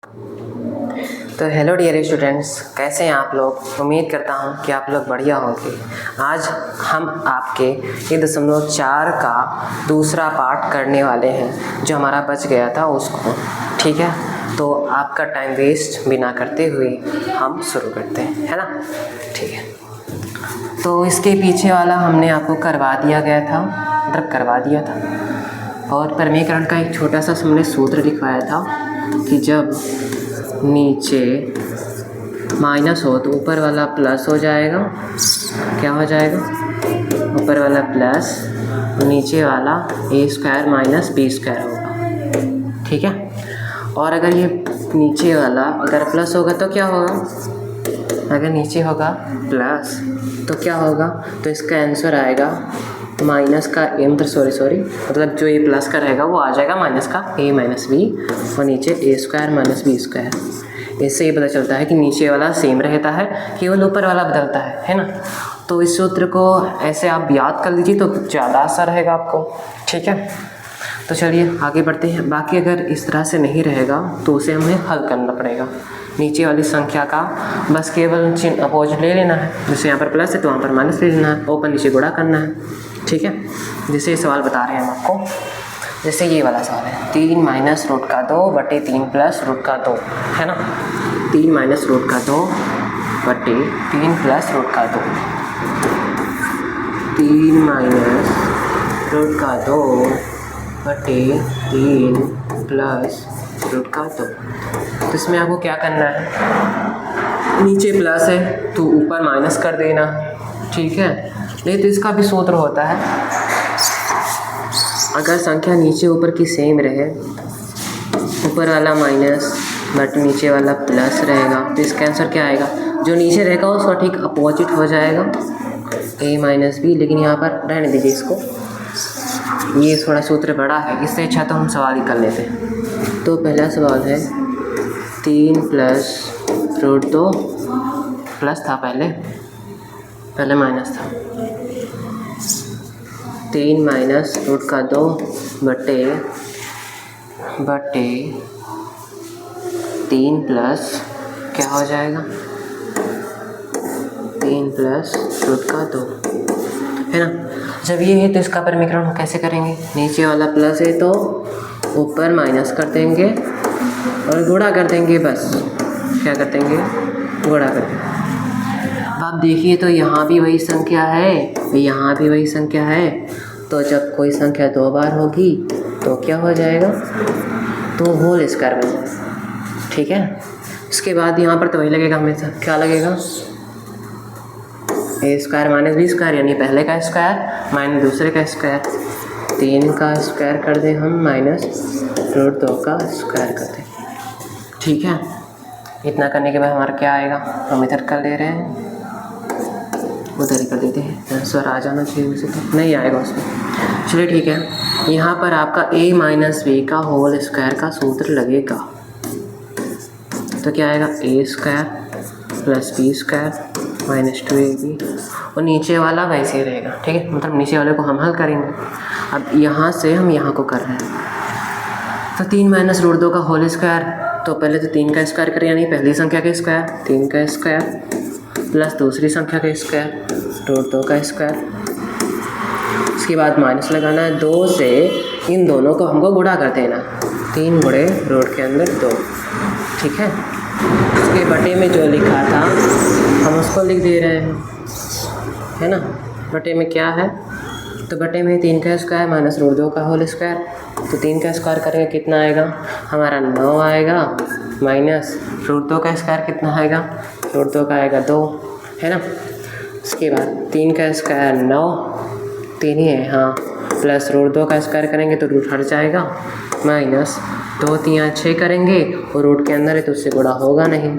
तो hello dear students, कैसे हैं आप लोग। उम्मीद करता हूं कि आप लोग बढ़िया होंगे। आज हम आपके 1.4 का दूसरा पार्ट करने वाले हैं जो हमारा बच गया था उसको। ठीक है, तो आपका टाइम वेस्ट बिना करते हुए हम शुरू करते हैं, है ना। ठीक है, तो इसके पीछे वाला हमने आपको करवा दिया गया था, मतलब करवा दिया था। और परमीकरण का एक छोटा सा हमने सूत्र लिखवाया था कि जब नीचे माइनस हो तो ऊपर वाला प्लस हो जाएगा। क्या हो जाएगा? ऊपर वाला प्लस, नीचे वाला ए स्क्वायर माइनस बी स्क्वायर होगा। ठीक है, और अगर ये नीचे वाला अगर प्लस होगा तो क्या होगा? अगर नीचे होगा प्लस तो क्या होगा? तो इसका आंसर आएगा माइनस का ए, मतलब जो ए प्लस का रहेगा वो आ जाएगा माइनस का ए माइनस बी, और नीचे ए स्क्वायर माइनस बी स्क्वायर। इससे ये पता चलता है कि नीचे वाला सेम रहता है, केवल ऊपर वाला बदलता है ना। तो इस सूत्र को ऐसे आप याद कर लीजिए तो ज़्यादा आसान रहेगा आपको। ठीक है, तो चलिए आगे बढ़ते हैं। बाकी अगर इस तरह से नहीं रहेगा तो उसे हमें हल करना पड़ेगा। नीचे वाली संख्या का बस केवल चिन्ह अपोजिट ले लेना है। जैसे यहाँ पर प्लस है तो वहाँ पर माइनस ले लेना है, ऊपर नीचे गुणा करना है। ठीक है, जैसे सवाल बता रहे हैं हम आपको, जैसे ये वाला सवाल है 3 माइनस रूट का 2 बटे 3 प्लस रूट का 2, है ना। 3 माइनस रूट का 2 बटे 3 प्लस रूट का 2, 3 माइनस रूट का 2 बटे 3 प्लस रूट का 2। तो इसमें आपको क्या करना है, नीचे प्लस है तो ऊपर माइनस कर देना। ठीक है, नहीं तो इसका भी सूत्र होता है, अगर संख्या नीचे ऊपर की सेम रहे, ऊपर वाला माइनस बट नीचे वाला प्लस रहेगा, तो इसका आंसर क्या आएगा? जो नीचे रहेगा उसका ठीक अपोजिट हो जाएगा ए माइनस बी। लेकिन यहाँ पर रहने दीजिए इसको, ये थोड़ा सूत्र बड़ा है, इससे अच्छा तो हम सवाल ही कर लेते हैं। तो पहला सवाल है 3 प्लस रूट 2, प्लस था पहले माइनस था, 3 माइनस रूट का 2 बटे 3 प्लस क्या हो जाएगा? 3 प्लस रूट का 2, है ना। जब ये है तो इसका परमीकरण हम कैसे करेंगे? नीचे वाला प्लस है तो ऊपर माइनस कर देंगे और गुणा कर देंगे। बस क्या कर देंगे? गुणा कर देंगे। अब आप देखिए तो यहाँ भी वही संख्या है, यहाँ भी वही संख्या है, तो जब कोई संख्या 2 बार होगी तो क्या हो जाएगा? तो होल स्क्वायर बन जाएगा। ठीक है, इसके बाद यहाँ पर तो वही लगेगा हमेशा, क्या लगेगा? ए स्क्वायर माइनस बी स्क्वायर, यानी पहले का स्क्वायर माइनस दूसरे का स्क्वायर। 3 का स्क्वायर कर दें हम माइनस रूट 2 का स्क्वायर कर दें। ठीक है, इतना करने के बाद हमारा क्या आएगा? हम इधर कर ले रहे हैं, उधर ही कर देते हैं। आंसर आ जाना चाहिए, वैसे तो नहीं आएगा उसमें। चलिए ठीक है, यहाँ पर आपका a माइनस बी का होल स्क्वायर का सूत्र लगेगा, तो क्या आएगा? A square plus B square minus 2ab, और नीचे वाला वैसे ही रहेगा। ठीक है, मतलब नीचे वाले को हम हल करेंगे। अब यहाँ से हम यहाँ को कर रहे हैं, तो 3 माइनस रूट 2 का होल स्क्वायर, तो पहले तो 3 का स्क्वायर करें, यानी पहली संख्या का स्क्वायर 3 का स्क्वायर प्लस दूसरी संख्या का स्क्वायर रूट 2 का स्क्वायर। इसके बाद माइनस लगाना है, 2 से इन दोनों को हमको गुणा कर देना, 3 गुणे रूट के अंदर 2। ठीक है, इसके बटे में जो लिखा था हम उसको लिख दे रहे हैं, है ना। बटे में क्या है? तो बटे में 3 का स्क्वायर माइनस रूट 2 का होल स्क्वायर, तो 3 का स्क्वायर करेंगे कितना आएगा? हमारा 9 आएगा, माइनस रूट 2 का स्क्वायर कितना आएगा? रूट 2 का आएगा 2, है ना। इसके बाद 3 का स्क्वायर 9, 3 ही है हाँ, प्लस रूट 2 का स्क्वायर करेंगे तो रूट हट जाएगा, माइनस 2 3 6 करेंगे और रूट के अंदर है तो उससे गुणा होगा नहीं।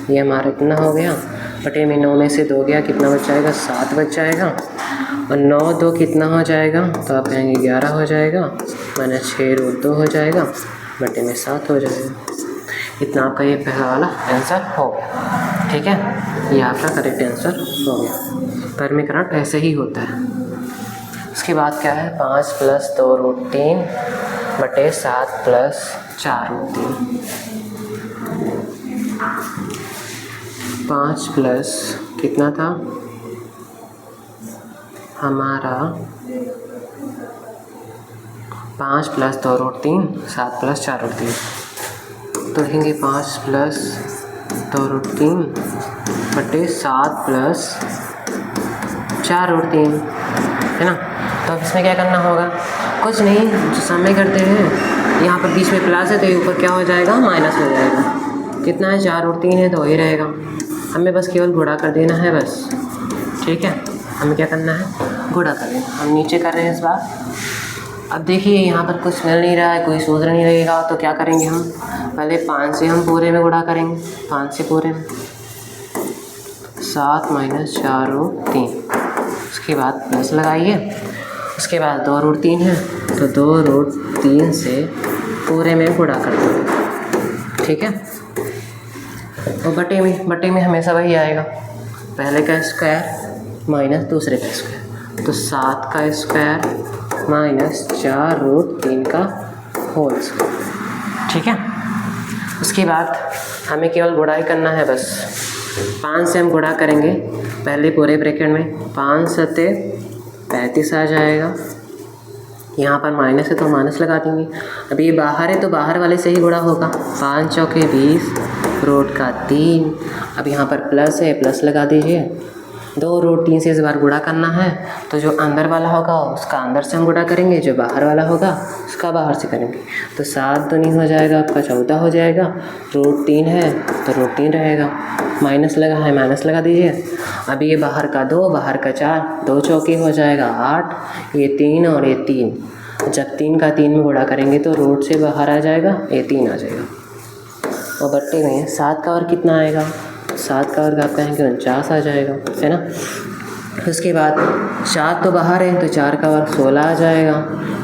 ये हमारा कितना हो गया? बटे में 9 में से 2 गया, कितना बच जाएगा? 7 बच जाएगा, और 9 2 कितना हो जाएगा? तो आप कहेंगे 11 हो जाएगा, माइनस 6 रूट 2 हो जाएगा, बटे में 7 हो जाएगा। इतना आपका ये पहला वाला आंसर हो गया। ठीक है, ये आपका करेक्ट आंसर हो गया। परमीकरण ऐसे ही होता है। उसके बाद क्या है? 5 प्लस 2 रूट 3 बटे 7 प्लस 4 रूट 3। 5 प्लस कितना था हमारा 5 प्लस 2 रूट 3 7 प्लस 4 रूट 3 तो लिखेंगे 5 प्लस 2 रूट 3 बटे 7 प्लस 4 रूट 3 है ना। तो अब इसमें क्या करना होगा, कुछ नहीं, जो समय करते हैं यहाँ पर बीच में प्लस है तो ये ऊपर क्या हो जाएगा माइनस हो जाएगा। कितना है 4 रूट 3 है तो वही रहेगा, हमें बस केवल गुणा कर देना है बस। ठीक है, हमें क्या करना है गुणा कर देना। हम नीचे कर रहे हैं इस बार। अब देखिए यहाँ पर कुछ मिल नहीं रहा है, कोई सूत्र नहीं रहेगा, तो क्या करेंगे हम पहले 5 से हम पूरे में गुणा करेंगे। 5 से पूरे में 7 माइनस 4 रूट 3, उसके बाद प्लस लगाइए, उसके बाद 2 रूट 3 है तो 2 रूट 3 से पूरे में गुणा कर देंगे। ठीक है, और बटे में हमेशा वही आएगा, पहले का स्क्वायर माइनस दूसरे का स्क्वायर, तो 7 का स्क्वायर माइनस 4 रूट 3 का होल स्क्वायर। ठीक है, उसके बाद हमें केवल गुणा ही करना है बस। 5 से हम गुणा करेंगे, पहले पूरे ब्रैकेट में 5 सत्ते 35 आ जाएगा, यहाँ पर माइनस है तो माइनस लगा देंगे। अब ये बाहर है तो बाहर वाले से ही गुणा होगा, 5 चौके 20 रूट का 3। अब यहाँ पर प्लस है, प्लस लगा दीजिए। 2 रूट 3 से इस बार गुणा करना है तो जो अंदर वाला होगा उसका अंदर से हम गुणा करेंगे, जो बाहर वाला होगा उसका बाहर से करेंगे। तो 7 दूनी हो जाएगा आपका 14 हो जाएगा, रूट 3 है तो रूट 3 रहेगा, माइनस लगा है माइनस लगा दीजिए। अब ये बाहर का 2 बाहर का 4, 2 चौके हो जाएगा 8, ये 3 और ये 3। जब 3 का 3 में गुणा करेंगे तो रूट से बाहर आ जाएगा, ये 3 आ जाएगा। और बट्टे में 7 का वर्ग कितना आएगा, 7 का वर्ग आप कहेंगे 49 आ जाएगा, है ना। उसके बाद 7 तो बाहर है तो 4 का वर्ग 16 आ जाएगा,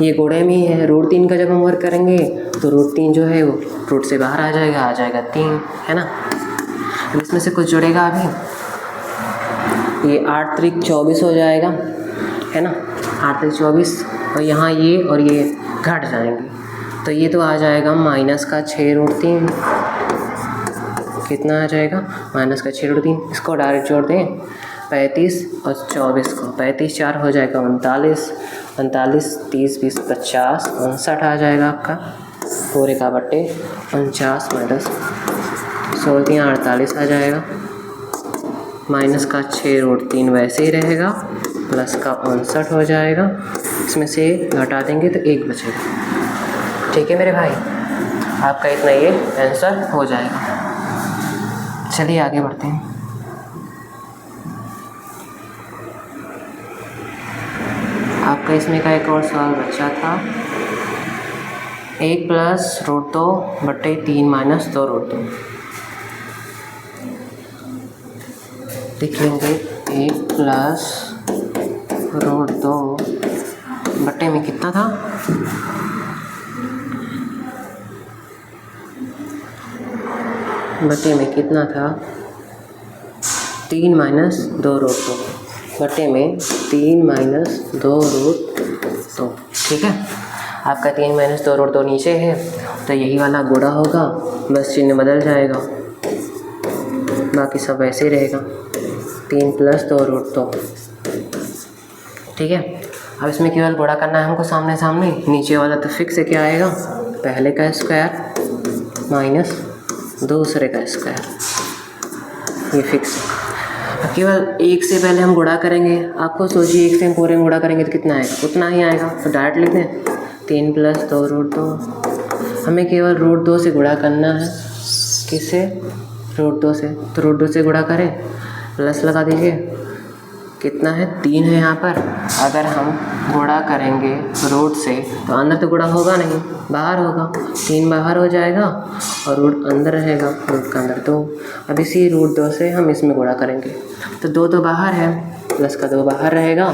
ये गुणे में ही है। रूट 3 का जब हम वर्ग करेंगे तो रूट 3 जो है वो रूट से बाहर आ जाएगा 3, है ना। इसमें से कुछ जुड़ेगा अभी, ये 8 त्रिक 24 हो जाएगा, है ना, 8 त्रिक 24, और यहाँ ये और ये घट जाएंगे तो ये तो आ जाएगा माइनस का 6 रूट 3। कितना आ जाएगा माइनस का 6 रूट 3, इसको डायरेक्ट जोड़ दें 35 और 24 को, 35 4 हो जाएगा 39, 39 30 20 50 59 आ जाएगा आपका पूरे का बट्टे 49 माइनस 16 48 आ जाएगा। माइनस का 6 रूट 3 वैसे ही रहेगा, प्लस का 59 हो जाएगा, इसमें से घटा देंगे तो 1 बचेगा। ठीक है मेरे भाई, आपका इतना ये आंसर हो जाएगा। चलिए आगे बढ़ते हैं। आपका इसमें का एक और सवाल बचा था, 1 प्लस रूट 2 बट्टे 3 माइनस 2 रूट 2। लिख लेंगे 1 प्लस रूट 2 बट्टे में कितना था, बट्टे में कितना था 3 माइनस 2 रूट 2, बट्टे में 3 माइनस 2 रूट 2। ठीक है, आपका 3 माइनस 2 रूट 2 नीचे है तो यही वाला गुणा होगा, बस चिन्ह बदल जाएगा, बाकी सब वैसे ही रहेगा, 3 प्लस 2 रूट 2। ठीक है, अब इसमें केवल गुणा करना है हमको सामने सामने, नीचे वाला तो फिक्स है, क्या आएगा पहले का स्क्वायर माइनस दूसरे का स्क्वायर, ये फिक्स है। केवल 1 से पहले हम गुणा करेंगे, आपको सोचिए 1 से हम पूरे में गुणा करेंगे तो कितना आएगा, उतना ही आएगा, तो डायरेक्ट लिख दें 3 प्लस 2 रूट 2। हमें केवल रूट 2 से गुणा करना है, किससे रूट 2 से, तो रूट 2 से गुणा करें, प्लस लगा दीजिए, कितना है 3 है यहाँ पर। अगर हम गुणा करेंगे रूट से तो अंदर तो गुणा होगा नहीं, बाहर होगा, 3 बाहर हो जाएगा और रूट अंदर रहेगा, रूट का अंदर 2। अब इसी रूट 2 से हम इसमें गुणा करेंगे तो 2 तो बाहर है, प्लस का 2 बाहर रहेगा,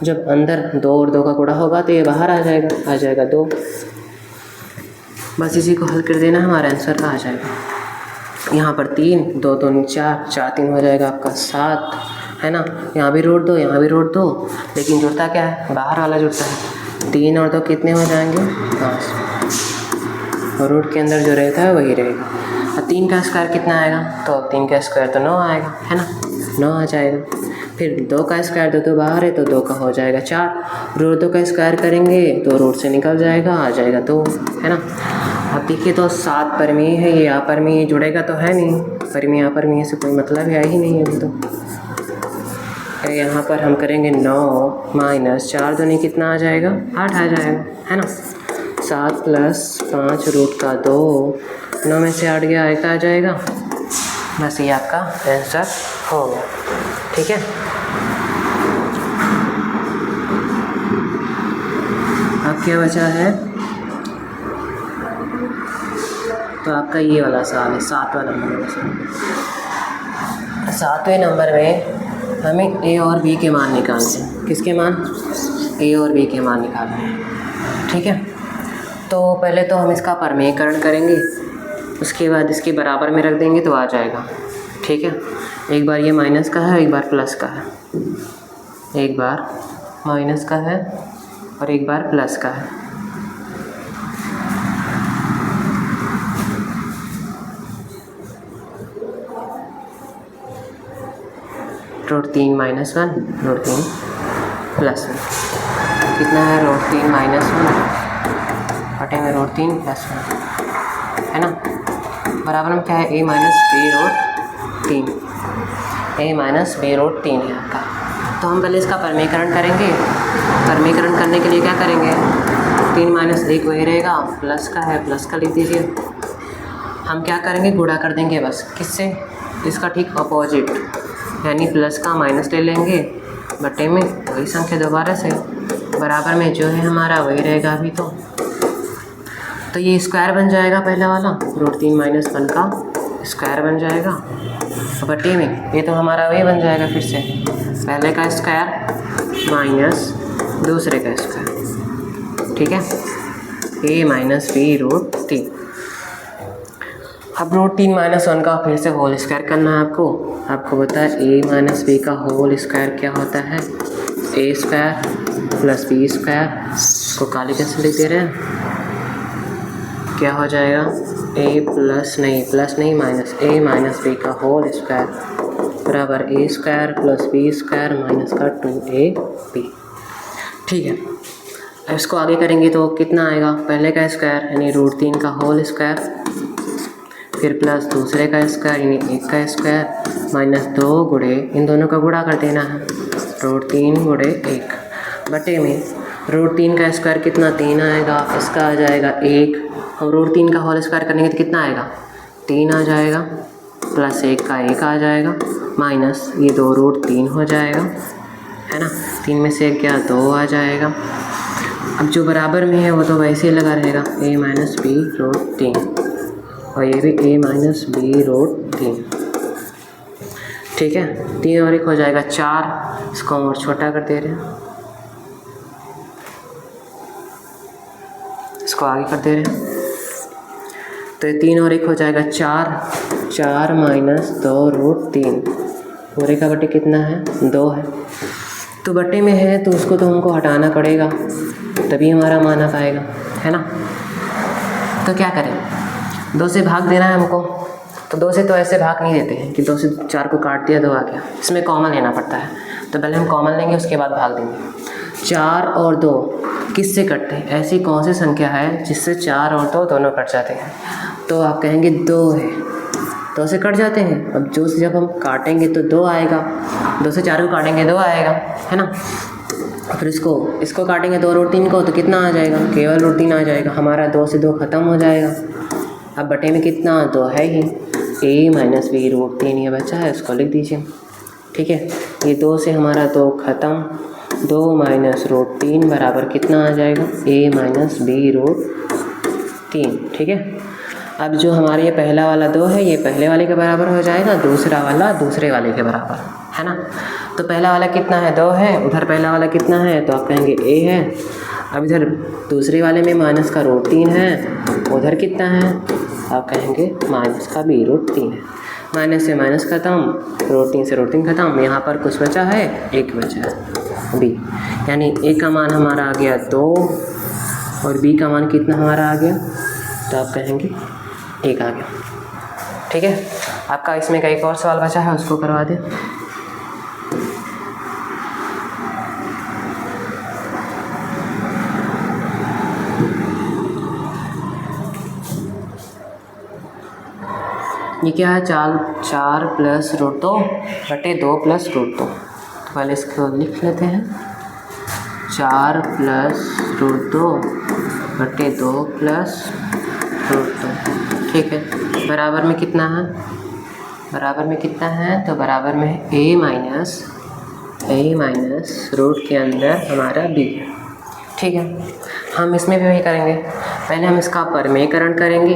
जब अंदर 2 और 2 का गुणा होगा तो ये बाहर आ जाएगा 2। बस इसी को हल कर देना, हमारा आंसर आ जाएगा। यहाँ पर 3 2 2 4 4 3 हो जाएगा आपका 7, है ना। यहाँ भी रूट 2 यहाँ भी रूट 2, लेकिन जुड़ता क्या है, बाहर वाला जुड़ता है। 3 और 2 कितने हो जाएंगे 5, और रूट के अंदर जो रहता है वही रहेगा। और 3 का स्क्वायर कितना आएगा, तो 3 का स्क्वायर तो 9 आएगा, है ना, 9 आ जाएगा। फिर 2 का स्क्वायर, 2 तो बाहर है तो 2 का हो जाएगा 4, रूट 2 का स्क्वायर करेंगे तो रूट से निकल जाएगा, आ जाएगा 2, है ना। अब देखिए तो 7 परिमेय है, ये अपरिमेय जुड़ेगा तो है नहीं, परिमेय अपरिमेय से कोई मतलब है ही नहीं अभी तो। यहाँ पर हम करेंगे 9 माइनस 4 दूनी कितना आ जाएगा, 8 आ जाएगा, है ना। 7 + 5 रूट का 2, 9 में से 8 गया 1 आ जाएगा। बस ये आपका आंसर हो गया, ठीक है। अब क्या बचा है, तो आपका ये वाला सवाल है 7वां नंबर का सवाल। 7वें नंबर में हमें ए और बी के मान निकालने हैं। किसके मान, ए और बी के मान निकालने हैं, ठीक है। तो पहले तो हम इसका परमेयकरण करेंगे, उसके बाद इसके बराबर में रख देंगे तो आ जाएगा, ठीक है। एक बार ये माइनस का है, एक बार प्लस का है, एक बार माइनस का है और एक बार प्लस का है। रूट 3 - 1, रूट 3 + 1 कितना है, रूट 3 - 1 बटे में रूट 3 + 1, है ना। बराबर में क्या है, a - b root 3, a - b root 3 है आपका। तो हम पहले इसका परमेयकरण करेंगे। परमेयकरण करने के लिए क्या करेंगे, 3 - 1 वही रहेगा, प्लस का है प्लस का लिख दीजिए। हम क्या करेंगे, गुणा कर देंगे बस, किससे, इसका ठीक अपोजिट, यानी प्लस का माइनस ले लेंगे, बटे में वही संख्या दोबारा से, बराबर में जो है हमारा वही रहेगा अभी तो ये स्क्वायर बन जाएगा पहला वाला, रूट 3 - 1 का स्क्वायर बन जाएगा, बटे में ये तो हमारा वही बन जाएगा फिर से, पहले का स्क्वायर माइनस दूसरे का स्क्वायर, ठीक है, a - b रूट 3। अब रूट 3 - 1 का फिर से होल स्क्वायर करना है आपको पता है a - b का होल स्क्वायर क्या होता है, a² + b² को काले कैसे लिख दे रहे हैं, क्या हो जाएगा, प्लस नहीं माइनस a - b का होल स्क्वायर बराबर a² + b² माइनस का 2ab, ठीक है। अब इसको आगे करेंगे तो कितना आएगा, पहले का स्क्वायर यानी रूट 3 का होल स्क्वायर, फिर प्लस दूसरे का स्क्वायर यानी 1 का स्क्वायर माइनस 2 गुणे, इन दोनों का गुणा कर देना है, रूट 3 गुणे 1 बटे में रूट 3 का स्क्वायर कितना, 3 आएगा, इसका आ जाएगा 1, और रूट 3 का होल स्क्वायर करेंगे तो कितना आएगा, 3 आ जाएगा, प्लस 1 का 1 आ जाएगा, माइनस ये 2 रूट 3 हो जाएगा, है ना। 3 में से 1 गया 2 आ जाएगा। अब जो बराबर में है वो तो वैसे ही लगा रहेगा, a - b रूट 3 और ये भी a - b रूट 3, ठीक है। 3 और 1 हो जाएगा 4, इसको हम और छोटा कर दे रहे हैं, इसको आगे कर दे रहे हैं, तो ये 3 और 1 हो जाएगा 4, 4 - 2 रूट 3, पूरे का बटे कितना है, 2 है, तो बटे में है तो उसको तो हमको हटाना पड़ेगा तभी हमारा मान आ पाएगा, है ना। तो क्या करें, 2 से भाग देना है हमको, तो 2 से तो ऐसे भाग नहीं देते हैं कि 2 से 4 को काट दिया 2 आ गया, इसमें कॉमन लेना पड़ता है, तो पहले हम कॉमन लेंगे उसके बाद भाग देंगे। 4 और 2 किससे कटते हैं, ऐसी कौन सी संख्या है जिससे 4 और 2 दोनों कट जाते हैं, तो आप कहेंगे 2 है, 2 से कट जाते हैं। अब 2 से जब हम काटेंगे तो 2 आएगा, 2 से 4 को काटेंगे 2 आएगा, है ना। फिर इसको काटेंगे 2 रूट 3 को तो कितना आ जाएगा, केवल रूट 3 आ जाएगा, हमारा 2 से 2 ख़त्म हो जाएगा। अब बटे में कितना, 2 है ही, a - b रूट 3 ये बचा है, इसको लिख दीजिए, ठीक है। ये 2 से हमारा 2 ख़त्म, 2 - रूट 3 बराबर कितना आ जाएगा, a - b रूट 3, ठीक है। अब जो हमारे ये पहला वाला 2 है ये पहले वाले के बराबर हो जाएगा, दूसरा वाला दूसरे वाले के बराबर, है ना। तो पहला वाला कितना है, 2 है, उधर पहला वाला कितना है, तो आप कहेंगे a है। अब इधर दूसरे वाले में माइनस का रूट 3 है, उधर कितना है, आप कहेंगे माइनस का b रूट 3 है। माइनस से माइनस ख़त्म, रूट 3 से रूट 3 ख़त्म, यहाँ पर कुछ बचा है, 1 बचा है b, यानी a का मान हमारा आ गया 2 और b का मान कितना हमारा आ गया, तो आप कहेंगे 1 आ गया। ठीक है। आपका इसमें का एक और सवाल बचा है, उसको करवा दें। ये क्या है, 4 प्लस रूट 2 बटे 2 प्लस रूट 2। तो पहले इसको लिख लेते हैं, 4 प्लस रूट 2 बटे 2 प्लस रूट 2। ठीक है, बराबर में कितना है, बराबर में कितना है, तो बराबर में a माइनस रूट के अंदर हमारा b है। ठीक है, हम इसमें भी वही करेंगे। पहले हम इसका परमेयकरण करेंगे,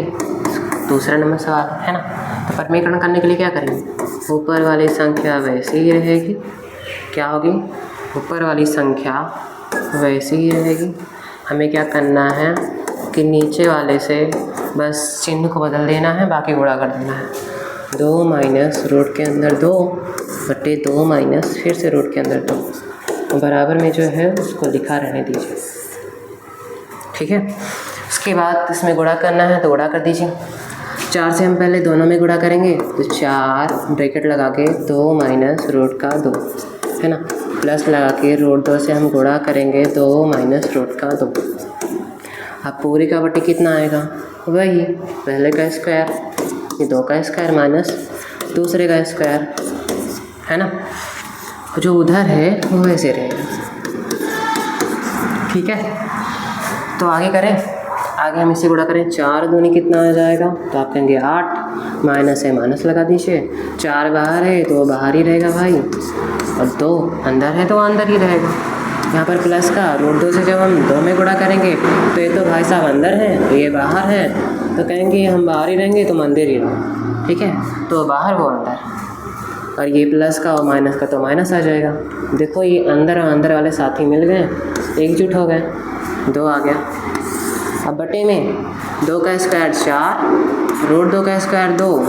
दूसरा नंबर सवाल है ना। तो परमेयकरण करने के लिए क्या करेंगे, ऊपर वाली संख्या वैसे ही रहेगी, क्या होगी, ऊपर वाली संख्या वैसे ही रहेगी। हमें क्या करना है कि नीचे वाले से बस चिन्ह को बदल देना है, बाकी गुणा कर देना है। 2 माइनस रूट के अंदर 2 बटे 2 माइनस फिर से रूट के अंदर 2, बराबर में जो है उसको लिखा रहने दीजिए। ठीक है, उसके बाद इसमें गुणा करना है तो गुणा कर दीजिए। 4 से हम पहले दोनों में गुणा करेंगे, तो 4 ब्रैकेट लगा के 2 माइनस रूट का 2 है ना, प्लस लगा के रूट 2 से हम गुणा करेंगे 2 माइनस रूट का 2। अब पूरी का बटे कितना आएगा, वही पहले का स्क्वायर, ये 2 का स्क्वायर माइनस दूसरे का स्क्वायर है ना, जो उधर है वो वैसे रहेगा। ठीक है, तो आगे करें, आगे हम इसे गुणा करें। 4 दूनी कितना आ जाएगा, तो आप कहेंगे 8, माइनस है माइनस लगा दीजिए। 4 बाहर है तो बाहर ही रहेगा भाई, और 2 अंदर है तो अंदर ही रहेगा। यहाँ पर प्लस का रूट 2 से जब हम 2 में गुणा करेंगे तो ये तो भाई साहब अंदर है, तो ये बाहर है, तो कहेंगे हम बाहर ही रहेंगे तो अंदर ही रहो। ठीक है, तो बाहर वो अंदर, और ये प्लस का और माइनस का तो माइनस आ जाएगा। देखो ये अंदर और अंदर वाले साथ ही मिल गए, एकजुट हो गए, 2 आ गया। अब बटे में 2 का स्क्वायर 4, रूट 2 का स्क्वायर 2।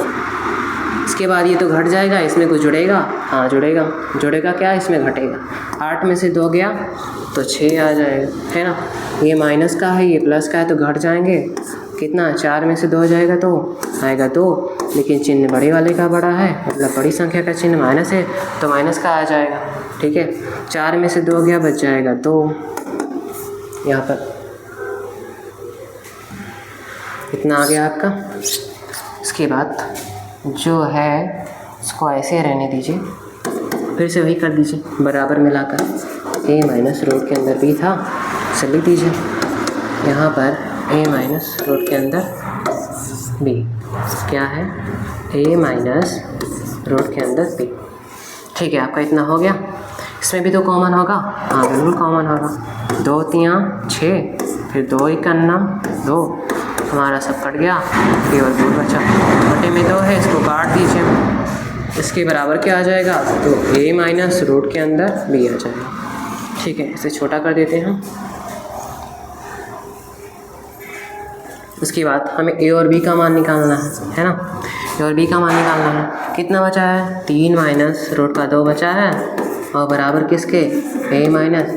इसके बाद ये तो घट जाएगा, इसमें कुछ जुड़ेगा, हाँ जुड़ेगा, जुड़ेगा क्या, इसमें घटेगा। 8 में से 2 गया तो 6 आ जाएगा, है ना। ये माइनस का है, ये प्लस का है, तो घट जाएंगे कितना, 4 में से 2 जाएगा तो आएगा 2, लेकिन चिन्ह बड़े वाले का बड़ा है, मतलब बड़ी संख्या का चिन्ह माइनस है तो माइनस का आ जाएगा। ठीक है, 4 में से 2 गया, बच जाएगा 2। यहाँ पर इतना आ गया आपका। इसके बाद जो है इसको ऐसे रहने दीजिए, फिर से वही कर दीजिए, बराबर मिलाकर a माइनस रूट के अंदर b था, इसे लिख दीजिए यहाँ पर a माइनस रूट के अंदर b क्या है, a माइनस रूट के अंदर b। ठीक है, आपका इतना हो गया। इसमें भी तो कॉमन होगा, हाँ बिल्कुल कॉमन होगा। 2 3 6, फिर 2 1 2, हमारा सब कट गया, केवल 2 बचा। बटे में 2 है, इसको काट दीजिए। इसके बराबर क्या आ जाएगा, तो a माइनस रूट के अंदर b आ जाएगा। ठीक है, इसे छोटा कर देते हैं। उसके बाद हमें a और b का मान निकालना है ना, a और b का मान निकालना है। कितना बचा है, 3 माइनस रूट का 2 बचा है, और बराबर किसके, a माइनस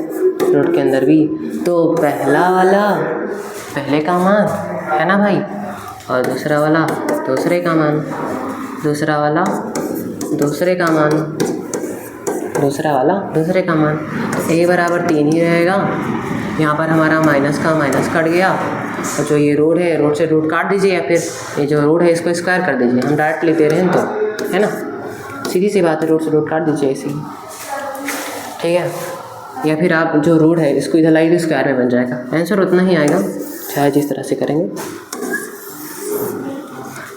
रूट के अंदर b। तो पहला वाला पहले का मान है ना भाई, और दूसरा वाला दूसरे का मान, दूसरा वाला दूसरे का मान, दूसरा वाला दूसरे का मान। तो a बराबर 3 ही रहेगा। यहाँ पर हमारा माइनस का माइनस कट गया, और जो ये रूट है, रूट से रूट काट दीजिए, या फिर ये जो रूट है इसको स्क्वायर कर दीजिए। हम डायरेक्ट लेते रहे तो, है ना, सीधी सी बात है, रूट से रूट काट दीजिए ऐसे ही। ठीक है, या फिर आप जो रूट है इसको इधर लाइए तो स्क्वायर में बन जाएगा, आंसर उतना ही आएगा, चाहे जिस तरह से करेंगे।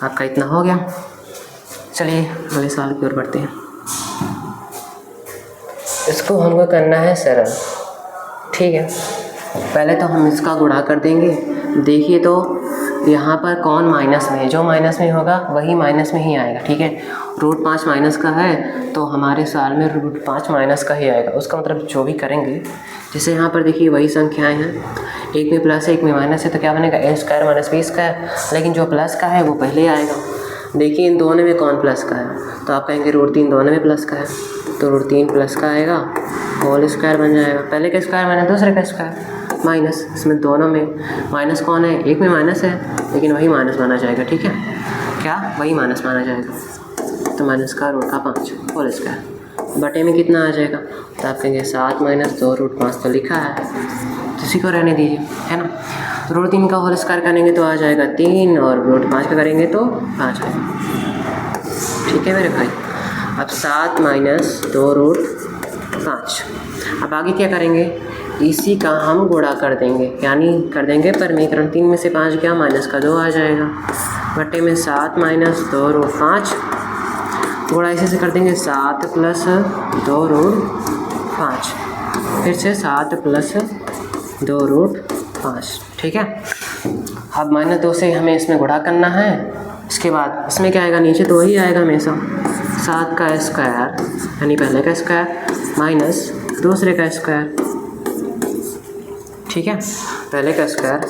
आपका इतना हो गया। चलिए अगले सवाल की ओर बढ़ते हैं। इसको हमको करना है सरल। ठीक है, पहले तो हम इसका गुणा कर देंगे। देखिए तो यहाँ पर कौन माइनस में है, जो माइनस में होगा वही माइनस में ही आएगा। ठीक है, रूट 5 माइनस का है तो हमारे साल में रूट 5 माइनस का ही आएगा। उसका मतलब जो भी करेंगे, जैसे यहाँ पर देखिए वही संख्याएं हैं, एक में प्लस है एक में माइनस है, तो क्या बनेगा, a square minus b square. लेकिन जो प्लस का है वो पहले आएगा। देखिए इन दोनों में कौन प्लस का है, तो आप कहेंगे रूट 3 दोनों में प्लस का है, तो रूट 3 प्लस का आएगा, होल स्क्वायर बन जाएगा। पहले का स्क्वायर माइनस दूसरे का स्क्वायर माइनस, इसमें दोनों में माइनस कौन है, एक में माइनस है लेकिन वही माइनस बना जाएगा। ठीक है, क्या वही माइनस माना जाएगा। तो माइनस का रूट का 5 होल स्क्वायर बटे में कितना आ जाएगा, तो आप कहेंगे 7 माइनस 2 रूट 5 तो लिखा है, तो इसी को रहने दीजिए, है ना। रूट 3 का होल स्क्वायर करेंगे तो आ जाएगा 3 और रूट 5 का करेंगे तो 5 आएगा। ठीक है मेरे भाई। अब 7 माइनस 2 रूट 5। अब आगे क्या करेंगे, इसी का हम गुणा कर देंगे, यानी कर देंगे परमीकरण। 3 में से 5 गया, माइनस का 2 आ जाएगा बटे में 7 माइनस 2 रूट 5। गुणा इसी से कर देंगे 7 प्लस 2 रूट 5, फिर से 7 प्लस 2 रूट 5। ठीक है। अब माइनस 2 से हमें इसमें गुणा करना है। इसके बाद इसमें क्या आएगा, नीचे तो वही आएगा हमेशा, 7 का स्क्वायर यानी पहले का स्क्वायर माइनस दूसरे का स्क्वायर। ठीक है, पहले का स्क्वायर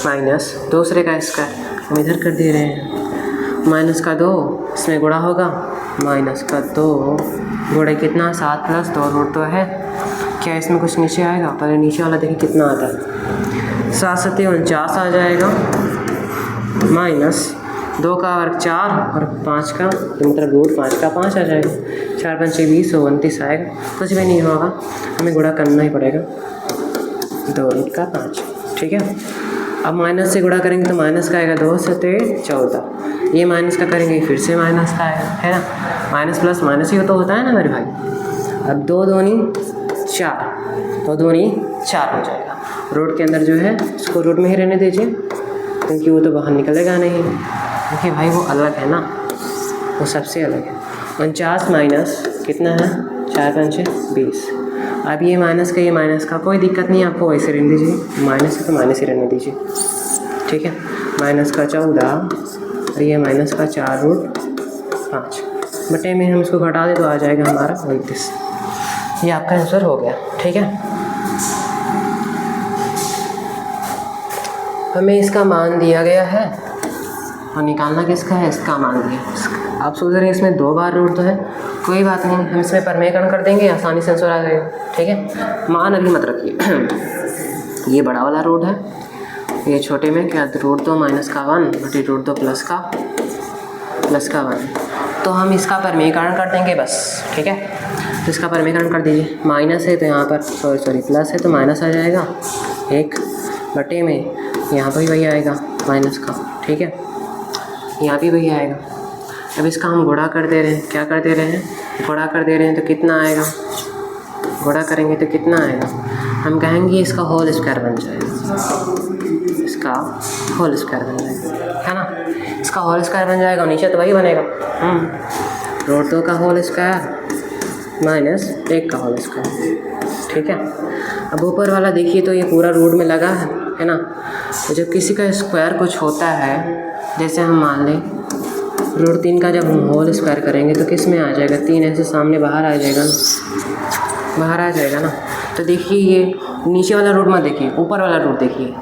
माइनस दूसरे का स्क्वायर हम इधर कर दे रहे हैं। माइनस का 2 इसमें गुणा होगा, माइनस का 2 गुणा कितना, 7 प्लस 2 रूट 2 है। क्या इसमें कुछ नीचे आएगा, पहले नीचे वाला देखिए कितना आता है, 7 सत्ते 49 आ जाएगा, माइनस 2 का वर्ग 4 और 5 का मतलब रूट 5 का 5 आ जाएगा। 4 पंचे 20 और 29 आएगा। कुछ भी नहीं होगा, हमें गुणा करना ही पड़ेगा 2 रूट का 5। ठीक है। अब माइनस से गुणा करेंगे तो माइनस का आएगा 2 सत्ते 14। ये माइनस का करेंगे फिर से माइनस का आएगा, है ना। माइनस प्लस माइनस ही तो होता है ना मेरे भाई। अब 2 दूनी 4, 2 दूनी 4 हो जाएगा। रूट के अंदर जो है इसको रूट में ही रहने दीजिए, क्योंकि वो तो बाहर निकलेगा नहीं। देखिए भाई वो अलग है ना, वो सबसे अलग है। 49 माइनस कितना है, 4 पंचे 20। अब ये माइनस का ये माइनस का कोई दिक्कत नहीं, आपको वैसे रहने दीजिए, माइनस है तो माइनस ही रहने दीजिए। ठीक है। माइनस का 14 और ये माइनस का 4 रूट 5 बटे में हम इसको घटा दें तो आ जाएगा हमारा 29। ये आपका आंसर हो गया। ठीक है। हमें इसका मान दिया गया है और निकालना किसका है, इसका मान दिया। आप सोच रहे हैं इसमें 2 बार रूट तो है, कोई बात नहीं, हम इसमें परमेकरण कर देंगे, आसानी से आंसर आ जाएगा। ठीक है। मान अभी मत रखिए। ये बड़ा वाला रूट है, ये छोटे में क्या रूट 2 माइनस का 1 बटे रूट 2 प्लस का 1, तो हम इसका परमीकरण कर देंगे बस। ठीक है। तो इसका परमीकरण कर दीजिए। माइनस है तो यहाँ पर सॉरी प्लस है तो माइनस आ जाएगा 1 बटे में यहाँ पर भी वही आएगा माइनस का। ठीक है। यहाँ भी वही आएगा। अब इसका हम गुणा कर दे रहे हैं, क्या कर दे रहे हैं, गुणा कर दे रहे हैं तो कितना आएगा, गुणा करेंगे तो कितना आएगा, हम कहेंगे इसका होल स्क्वायर बन जाएगा, इसका होल स्क्वायर बन जाएगा, है ना। इसका होल स्क्वायर बन जाएगा, नीचे तो वही बनेगा रूट 2 का होल स्क्वायर माइनस 1 का होल स्क्वायर। ठीक है। अब ऊपर वाला देखिए तो ये पूरा रूट में लगा है ना। तो जब किसी का स्क्वायर कुछ होता है, जैसे हम मान लें रूट 3 का जब हम होल स्क्वायर करेंगे तो किस में आ जाएगा, 3 ऐसे सामने बाहर आ जाएगा, बाहर आ जाएगा ना। तो देखिए ये नीचे वाला रूट मत देखिए, ऊपर वाला रूट देखिए।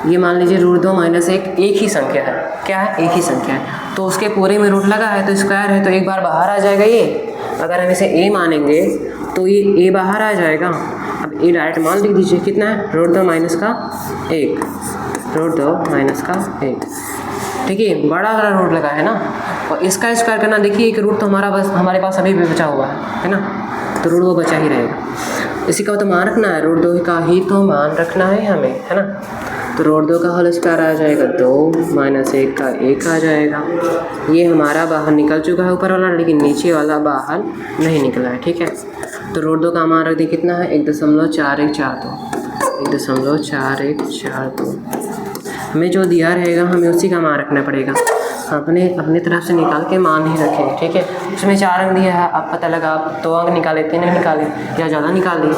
ये मान लीजिए रूट 2 माइनस 1 एक ही संख्या है, क्या है, एक ही संख्या है, तो उसके पूरे में रूट लगा है तो स्क्वायर है तो एक बार बाहर आ जाएगा ये। अगर हम इसे ए मानेंगे तो ये ए बाहर आ जाएगा। अब ए डायरेक्ट मान लिख दीजिए, कितना है, रूट 2 माइनस का 1, रूट 2 माइनस का 1। ठीक है, बड़ा वाला रूट लगा है ना, और इसका स्क्वायर करना, देखिए एक रूट तो हमारे पास अभी भी बचा हुआ है ना, तो रूट वो बचा ही रहेगा। इसी का तो मान रखना है, रूट 2 का ही तो मान रखना है हमें, है ना। तो रूट 2 का होल स्क्वायर आ जाएगा 2 माइनस 1 का 1 आ जाएगा। ये हमारा बाहर निकल चुका है ऊपर वाला, लेकिन नीचे वाला बाहर नहीं निकला है। ठीक है। तो रूट 2 का मान रख दिए, कितना है, 1.4142, 1.4142। हमें जो दिया रहेगा हमें उसी का मान रखना पड़ेगा, अपनी तरफ से निकाल के मान ही रखेंगे। ठीक है। उसमें 4 अंक दिया है, आप पता लगा आप 2 अंक निकाले, 3 अंक निकाले या ज़्यादा निकाल दिए।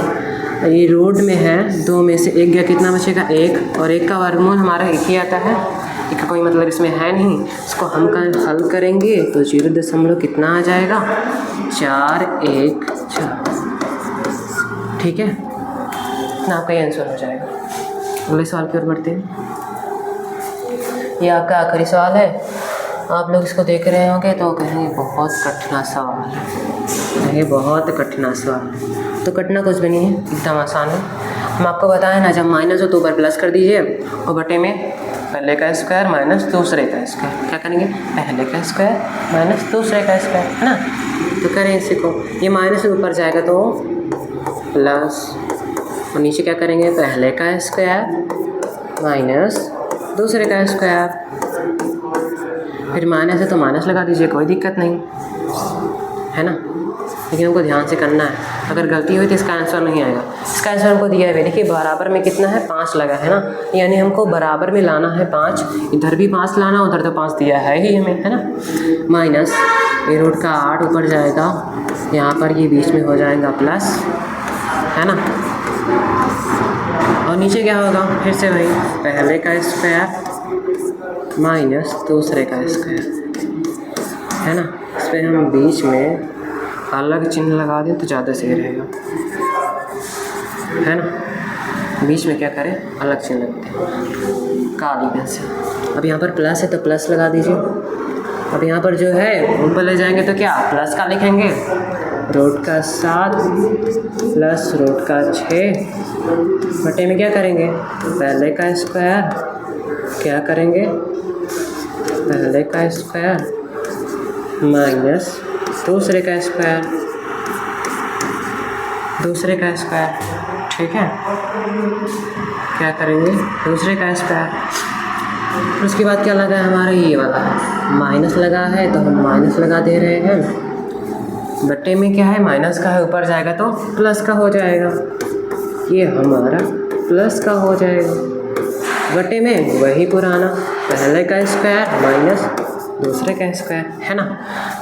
ये रूट में है, 2 में से 1 गया, कितना बचेगा 1, और 1 का वर्गमूल हमारा 1 ही आता है, एक का कोई मतलब इसमें है नहीं। इसको हम कल हल करेंगे तो 0 कितना आ जाएगा, 414। ठीक है, इतना आपका ये आंसर हो जाएगा। अगले सवाल की ओर बढ़ते हैं। ये आपका आखिरी सवाल है, आप लोग इसको देख रहे होंगे तो कहेंगे बहुत कठिन सवाल है, ये बहुत कठिन सवाल। तो कठिन कुछ भी नहीं है, एकदम आसान है। हम आपको बताएं ना, जब माइनस हो तो ऊपर प्लस कर दीजिए और बटे में पहले का स्क्वायर माइनस दूसरे का स्क्वायर। क्या करेंगे? पहले का स्क्वायर माइनस दूसरे का स्क्वायर, है ना। तो करें इसी को, ये माइनस से ऊपर जाएगा तो प्लस, और नीचे क्या करेंगे? पहले का स्क्वायर माइनस दूसरे का स्क्वायर। फिर माइनस है तो माइनस लगा दीजिए, कोई दिक्कत नहीं, है ना। लेकिन हमको ध्यान से करना है, अगर गलती हुई तो इसका आंसर नहीं आएगा। इसका आंसर हमको दिया है, देखिए बराबर में कितना है? 5 लगा है ना, यानी हमको बराबर में लाना है 5, इधर भी 5 लाना, उधर तो 5 दिया है ही हमें, है ना। माइनस ये रूट का 8 ऊपर जाएगा, यहाँ पर ये बीच में हो जाएगा प्लस, है ना। और नीचे क्या होगा? फिर से वही पहले का स्क्वायर माइनस दूसरे का स्क्वायर, है ना। इस पर हम बीच में अलग चिन्ह लगा दें तो ज़्यादा सही रहेगा, है ना। बीच में क्या करें? अलग चिन्ह लगते हैं काली पेंसिल। अब यहाँ पर प्लस है तो प्लस लगा दीजिए। अब यहाँ पर जो है ऊपर ले जाएंगे तो क्या प्लस का लिखेंगे? रूट का 7 प्लस रूट का 6 बटे में क्या करेंगे? पहले का स्क्वायर, क्या करेंगे? पहले का स्क्वायर माइनस दूसरे का स्क्वायर, दूसरे का स्क्वायर, ठीक है। क्या करेंगे? दूसरे का स्क्वायर। उसके बाद क्या लगा है हमारा? ये वाला माइनस लगा है तो हम माइनस लगा दे रहे हैं। बट्टे में क्या है? माइनस का है, ऊपर जाएगा तो प्लस का हो जाएगा, ये हमारा प्लस का हो जाएगा। बट्टे में वही पुराना पहले का स्क्वायर माइनस दूसरे का स्क्वायर, है ना।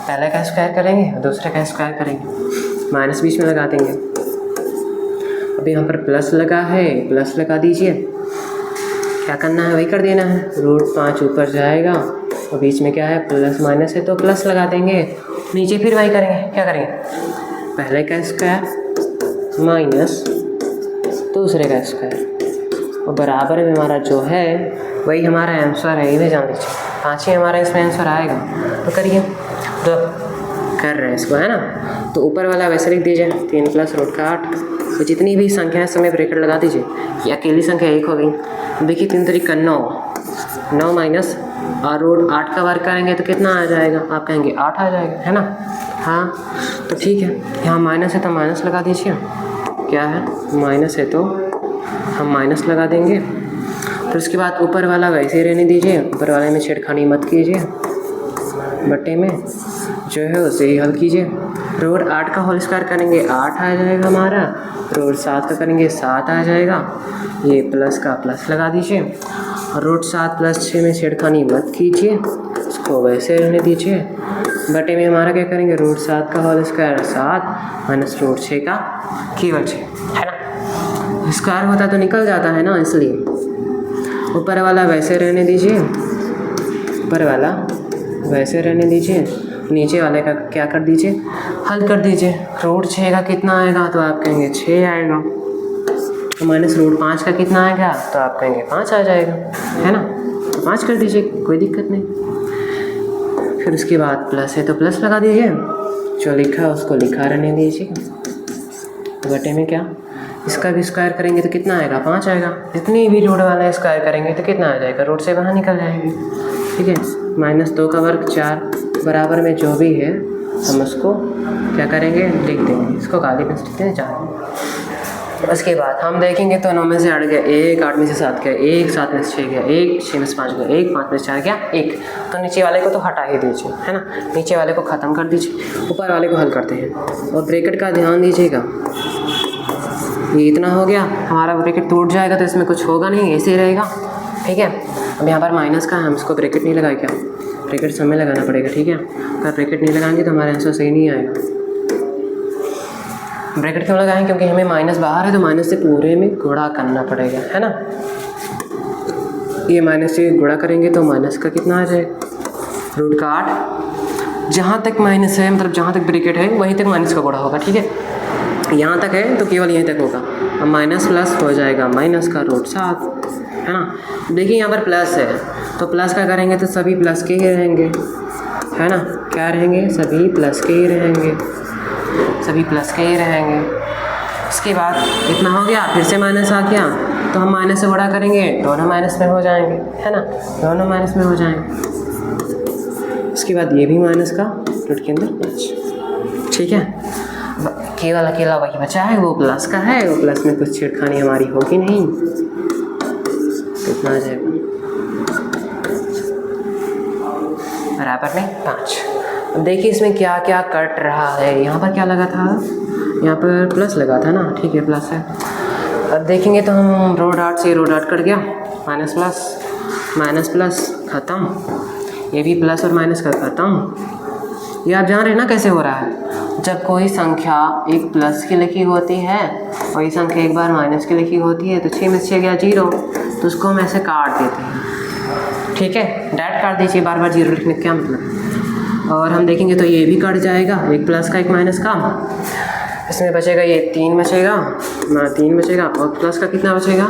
पहले का स्क्वायर करेंगे, दूसरे का स्क्वायर करेंगे, माइनस बीच में लगा देंगे। अब यहाँ पर प्लस लगा है, प्लस लगा दीजिए। क्या करना है? वही कर देना है, रूट 5 ऊपर जाएगा और बीच में क्या है? प्लस माइनस है तो प्लस लगा देंगे। नीचे फिर वही करेंगे, क्या करेंगे? पहले का स्क्वायर माइनस दूसरे का स्क्वायर, और बराबर में हमारा जो है वही हमारा आंसर है, ये जान लीजिए 5 ही हमारा इसमें आंसर आएगा। तो करिए, तो कर रहे हैं इसको, है ना। तो ऊपर वाला वैसे लिख दीजिए 3 प्लस रूट का 8, तो जितनी भी संख्या है समय ब्रैकेट लगा दीजिए। ये अकेली संख्या 1 हो गई। देखिए 3 तरीका 9 माइनस और रूट 8 का वर्ग करेंगे तो कितना आ जाएगा? आप कहेंगे 8 आ जाएगा, है ना। हाँ तो ठीक है, यहाँ माइनस है तो माइनस लगा दीजिए। क्या है? माइनस है तो हम माइनस लगा देंगे। फिर उसके बाद ऊपर वाला वैसे ही रहने दीजिए, ऊपर वाले में छेड़खानी मत कीजिए। बट्टे में जो है उसे ही हल कीजिए। रूट 8 का होल स्क्वायर करेंगे 8 आ जाएगा हमारा, रूट 7 का करेंगे 7 आ जाएगा। ये प्लस का प्लस लगा दीजिए, और रूट 7 प्लस 6 में छेड़खानी मत कीजिए, उसको वैसे रहने दीजिए। बटे में हमारा क्या करेंगे? रूट 7 का होल स्क्वायर 7 माइनस रूट 6 का केवल 6, है ना। स्क्वायर होता तो निकल जाता है ना, इसलिए ऊपर वाला वैसे रहने दीजिए, ऊपर वाला वैसे रहने दीजिए। नीचे वाले का क्या कर दीजिए? हल कर दीजिए। रूट 6 का कितना आएगा? तो आप कहेंगे 6 आएगा। तो माइनस रूट 5 का कितना आएगा? तो आप कहेंगे 5 आ जाएगा, है ना। तो 5 कर दीजिए, कोई दिक्कत नहीं। फिर उसके बाद प्लस है तो प्लस लगा दीजिए, जो लिखा है उसको लिखा रहने दीजिए। बटे में क्या? इसका भी स्क्वायर करेंगे तो कितना आएगा? 5 आएगा। जितनी भी रूट वाला स्क्वायर करेंगे तो कितना आ जाएगा? रूट से बाहर निकल जाएगी, ठीक है। माइनस 2 का वर्ग 4, बराबर में जो भी है हम उसको क्या करेंगे? लिख देंगे। इसको काली पेंसिल लिखते हैं 4। उसके बाद हम देखेंगे तो 9 में से 8 गया 1, 8 में से 7 गया 1, 7 में से 6 गया 1, 6 में से 5 गया 1, 5 में से 4 गया 1। तो नीचे वाले को तो हटा ही दीजिए, है ना। नीचे वाले को ख़त्म कर दीजिए, ऊपर वाले को हल करते हैं। और ब्रैकेट का ध्यान दीजिएगा, ये इतना हो गया, हमारा ब्रैकेट टूट जाएगा तो इसमें कुछ होगा नहीं, ऐसे ही रहेगा, ठीक है। अब यहाँ पर माइनस का हम इसको ब्रैकेट नहीं लगाए, क्या ब्रैकेट समय लगाना पड़ेगा, ठीक है। अगर ब्रैकेट नहीं लगाएंगे तो हमारा आंसर सही नहीं आएगा। ब्रैकेट क्यों लगाएं? क्योंकि हमें माइनस बाहर है तो माइनस से पूरे में गुणा करना पड़ेगा, है ना। ये माइनस से गुणा करेंगे तो माइनस का कितना आ जाएगा? रूट का 8। जहाँ तक माइनस है, मतलब जहाँ तक ब्रैकेट है वहीं तक माइनस का गुणा होगा, ठीक है। यहाँ तक है तो केवल यहीं तक होगा। अब माइनस प्लस हो जाएगा माइनस का रूट 7, है ना। देखिए यहाँ पर प्लस है तो प्लस का करेंगे तो सभी प्लस के ही रहेंगे, है ना। क्या रहेंगे? सभी प्लस के ही रहेंगे, सभी प्लस के ही रहेंगे। इसके बाद इतना हो गया, फिर से माइनस आ गया तो हम माइनस से बड़ा करेंगे, दोनों माइनस में हो जाएंगे, है ना, दोनों माइनस में हो जाएंगे। उसके बाद ये भी माइनस का रूट के अंदर 5, ठीक है। केवल अकेला वही बचा है, वो प्लस का है, वो प्लस में कुछ छेड़खानी हमारी होगी नहीं। कितना आ जाएगा, बराबर में 5। अब देखिए इसमें क्या क्या कट रहा है। यहाँ पर क्या लगा था, यहाँ पर प्लस लगा था ना, ठीक है प्लस है। अब देखेंगे तो हम रो डॉट से रो डॉट कट गया, माइनस प्लस ख़त्म, ये भी प्लस और माइनस का ख़त्म। ये आप जान रहे हैं ना कैसे हो रहा है। जब कोई संख्या एक प्लस की लिखी होती है और ये संख्या एक बार माइनस की लिखी होती है तो 6 में 6 गया 0, तो उसको हम ऐसे काट देते हैं, ठीक है, डायरेक्ट काट दीजिए, बार बार 0 लिखने का क्या मतलब। और हम देखेंगे तो ये भी कट जाएगा, एक प्लस का एक माइनस का, इसमें बचेगा ये 3 बचेगा, 3 बचेगा, और प्लस का कितना बचेगा,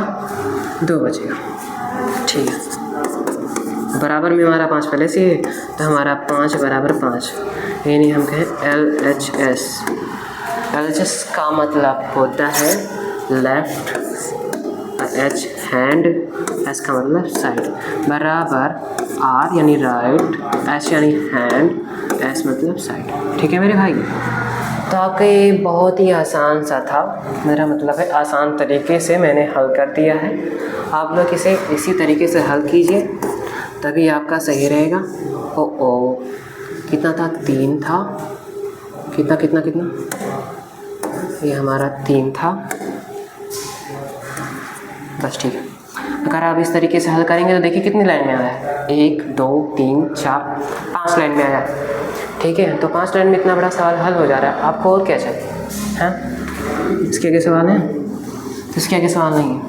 2 बचेगा, ठीक है। बराबर में हमारा 5 पहले से है, तो हमारा 5 बराबर 5, यानी हम कहें LHS। LHS का मतलब होता है लेफ्ट, H हैंड, S का मतलब साइड, बराबर R यानी राइट, H यानी हैंड, S मतलब साइड, ठीक है मेरे भाई। तो आपका ये बहुत ही आसान सा था, मेरा मतलब है आसान तरीके से मैंने हल कर दिया है। आप लोग इसे इसी तरीके से हल कीजिए, तभी आपका सही रहेगा। ओ कितना था, 3 था, कितना ये हमारा 3 था, बस ठीक है। अगर आप इस तरीके से हल करेंगे तो देखिए कितनी लाइन में आया है, 1 2 3 4 5 लाइन में आया, ठीक है। तो 5 लाइन में इतना बड़ा सवाल हल हो जा रहा है, आपको और क्या चाहिए, हैं? इसके आगे सवाल है, इसके आगे सवाल नहीं है।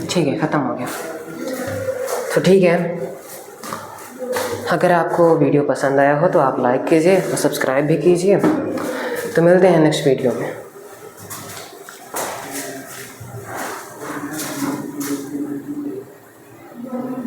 ठीक है, ख़त्म हो गया। तो ठीक है, अगर आपको वीडियो पसंद आया हो तो आप लाइक कीजिए और सब्सक्राइब भी कीजिए। तो मिलते हैं नेक्स्ट वीडियो में।